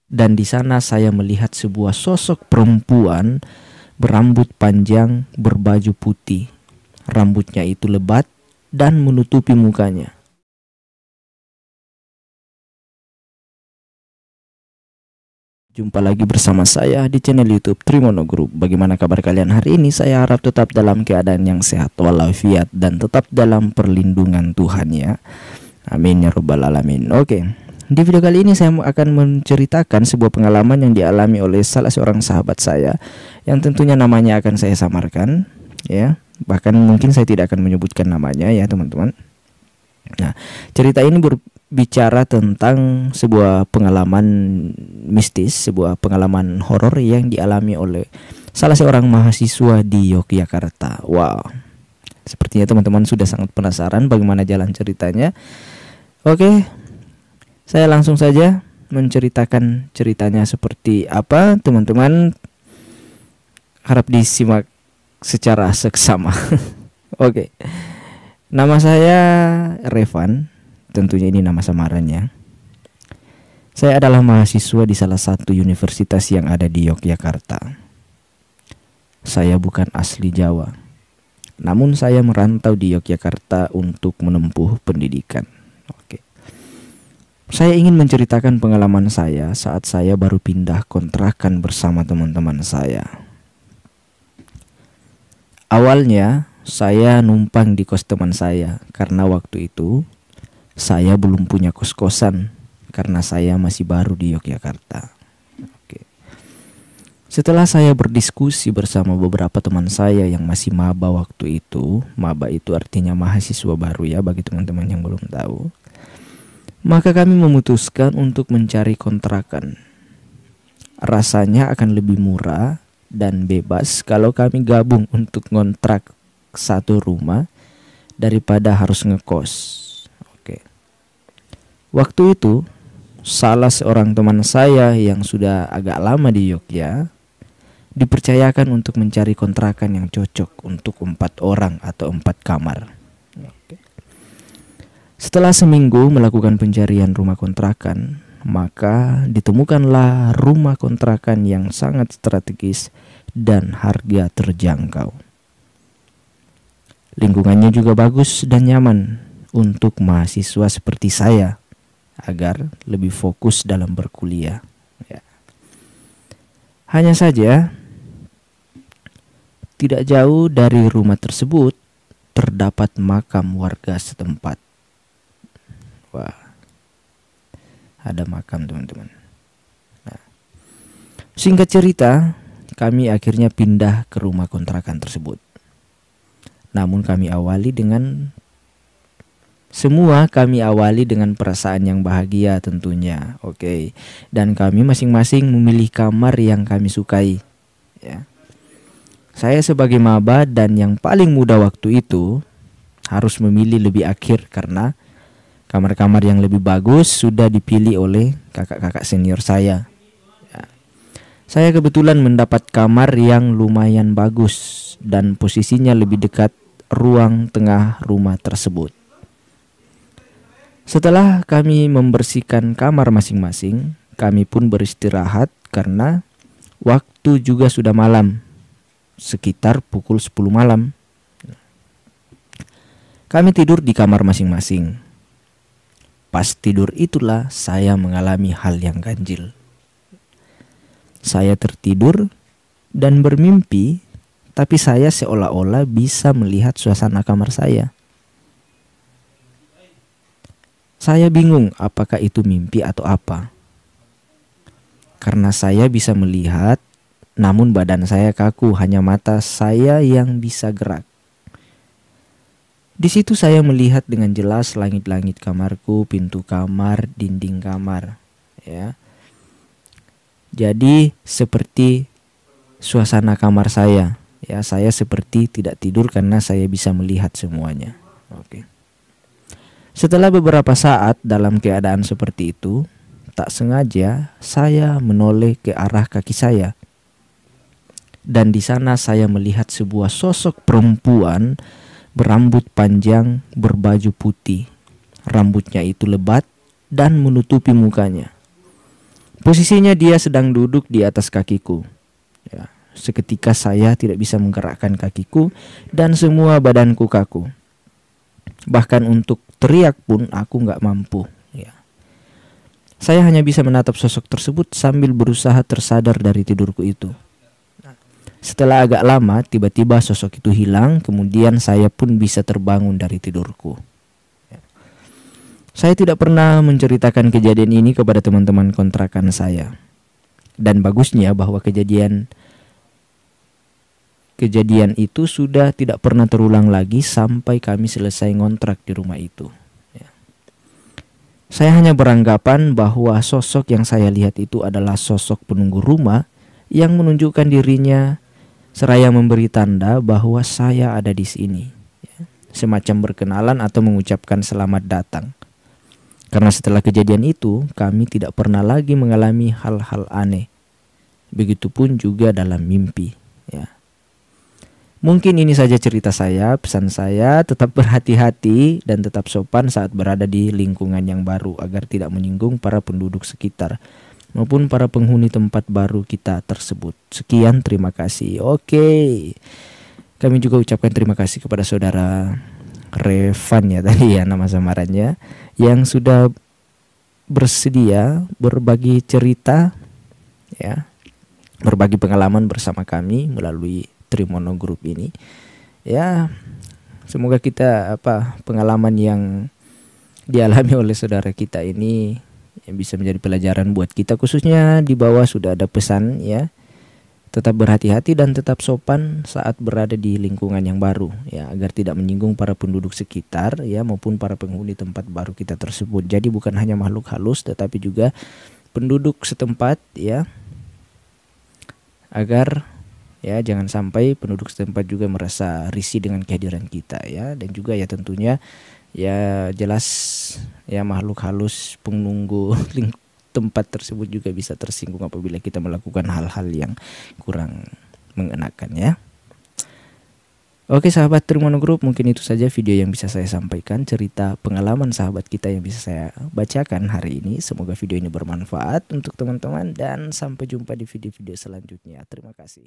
Dan di sana saya melihat sebuah sosok perempuan berambut panjang, berbaju putih. Rambutnya itu lebat dan menutupi mukanya. Jumpa lagi bersama saya di channel YouTube Trimono Group. Bagaimana kabar kalian hari ini? Saya harap tetap dalam keadaan yang sehat walafiat dan tetap dalam perlindungan Tuhan ya. Amin ya rabbal alamin. Oke. Di video kali ini saya akan menceritakan sebuah pengalaman yang dialami oleh salah seorang sahabat saya yang tentunya namanya akan saya samarkan ya. Bahkan mungkin saya tidak akan menyebutkan namanya ya teman-teman. Nah, cerita ini berbicara tentang sebuah pengalaman mistis, sebuah pengalaman horor yang dialami oleh salah seorang mahasiswa di Yogyakarta. Wow. Sepertinya teman-teman sudah sangat penasaran bagaimana jalan ceritanya. Oke. Saya langsung saja menceritakan ceritanya seperti apa, teman-teman. Harap disimak secara seksama. Oke. Nama saya Revan, tentunya ini nama samarannya. Saya adalah mahasiswa di salah satu universitas yang ada di Yogyakarta. Saya bukan asli Jawa, namun saya merantau di Yogyakarta untuk menempuh pendidikan. Oke. Saya ingin menceritakan pengalaman saya saat saya baru pindah kontrakan bersama teman-teman saya. Awalnya saya numpang di kos teman saya karena waktu itu saya belum punya kos-kosan karena saya masih baru di Yogyakarta. Oke. Setelah saya berdiskusi bersama beberapa teman saya yang masih maba waktu itu, maba itu artinya mahasiswa baru ya bagi teman-teman yang belum tahu, maka kami memutuskan untuk mencari kontrakan. Rasanya akan lebih murah dan bebas kalau kami gabung untuk ngontrak satu rumah daripada harus ngekos. Oke. Waktu itu salah seorang teman saya yang sudah agak lama di Yogyakarta dipercayakan untuk mencari kontrakan yang cocok untuk 4 orang atau 4 kamar. Oke. Setelah seminggu melakukan pencarian rumah kontrakan, maka ditemukanlah rumah kontrakan yang sangat strategis dan harga terjangkau. Lingkungannya juga bagus dan nyaman untuk mahasiswa seperti saya agar lebih fokus dalam berkuliah. Ya. Hanya saja tidak jauh dari rumah tersebut terdapat makam warga setempat. Wah, ada makam teman-teman. Nah, singkat cerita, kami akhirnya pindah ke rumah kontrakan tersebut. Namun kami awali dengan perasaan yang bahagia tentunya. Oke. Dan kami masing-masing memilih kamar yang kami sukai ya. Saya sebagai maba dan yang paling muda waktu itu harus memilih lebih akhir karena kamar-kamar yang lebih bagus sudah dipilih oleh kakak-kakak senior saya ya. Saya kebetulan mendapat kamar yang lumayan bagus dan posisinya lebih dekat ruang tengah rumah tersebut. Setelah kami membersihkan kamar masing-masing, kami pun beristirahat karena waktu juga sudah malam, sekitar pukul 10 malam. Kami tidur di kamar masing-masing. Pas tidur itulah saya mengalami hal yang ganjil. Saya tertidur dan bermimpi, tapi saya seolah-olah bisa melihat suasana kamar saya. Saya bingung apakah itu mimpi atau apa. Karena saya bisa melihat, namun badan saya kaku, hanya mata saya yang bisa gerak. Di situ saya melihat dengan jelas langit-langit kamarku, pintu kamar, dinding kamar, ya. Jadi seperti suasana kamar saya. Ya, saya seperti tidak tidur karena saya bisa melihat semuanya. Oke. Setelah beberapa saat dalam keadaan seperti itu, tak sengaja saya menoleh ke arah kaki saya. Dan di sana saya melihat sebuah sosok perempuan berambut panjang, berbaju putih. Rambutnya itu lebat dan menutupi mukanya. Posisinya dia sedang duduk di atas kakiku. Ya, seketika saya tidak bisa menggerakkan kakiku dan semua badanku kaku. Bahkan untuk teriak pun aku nggak mampu. Ya. Saya hanya bisa menatap sosok tersebut sambil berusaha tersadar dari tidurku itu. Setelah agak lama, tiba-tiba sosok itu hilang, kemudian saya pun bisa terbangun dari tidurku. Saya tidak pernah menceritakan kejadian ini kepada teman-teman kontrakan saya. Dan bagusnya bahwa kejadian itu sudah tidak pernah terulang lagi sampai kami selesai ngontrak di rumah itu. Saya hanya beranggapan bahwa sosok yang saya lihat itu adalah sosok penunggu rumah yang menunjukkan dirinya seraya memberi tanda bahwa saya ada di sini, semacam berkenalan atau mengucapkan selamat datang. Karena setelah kejadian itu, kami tidak pernah lagi mengalami hal-hal aneh. Begitupun juga dalam mimpi. Ya. Mungkin ini saja cerita saya, pesan saya, tetap berhati-hati dan tetap sopan saat berada di lingkungan yang baru agar tidak menyinggung para penduduk sekitar maupun para penghuni tempat baru kita tersebut. Sekian, terima kasih. Oke. Kami juga ucapkan terima kasih kepada saudara Revan ya tadi ya nama samarannya yang sudah bersedia berbagi cerita ya, berbagi pengalaman bersama kami melalui Trimono Group ini. Ya, semoga kita pengalaman yang dialami oleh saudara kita ini yang bisa menjadi pelajaran buat kita, khususnya di bawah sudah ada pesan ya. Tetap berhati-hati dan tetap sopan saat berada di lingkungan yang baru ya, agar tidak menyinggung para penduduk sekitar ya maupun para penghuni tempat baru kita tersebut. Jadi bukan hanya makhluk halus tetapi juga penduduk setempat ya. Agar ya jangan sampai penduduk setempat juga merasa risih dengan kehadiran kita ya, dan juga ya tentunya ya jelas ya makhluk halus penunggu tempat tersebut juga bisa tersinggung apabila kita melakukan hal-hal yang kurang mengenakan ya. Oke sahabat Trimono Group, mungkin itu saja video yang bisa saya sampaikan, cerita pengalaman sahabat kita yang bisa saya bacakan hari ini. Semoga video ini bermanfaat untuk teman-teman dan sampai jumpa di video-video selanjutnya. Terima kasih.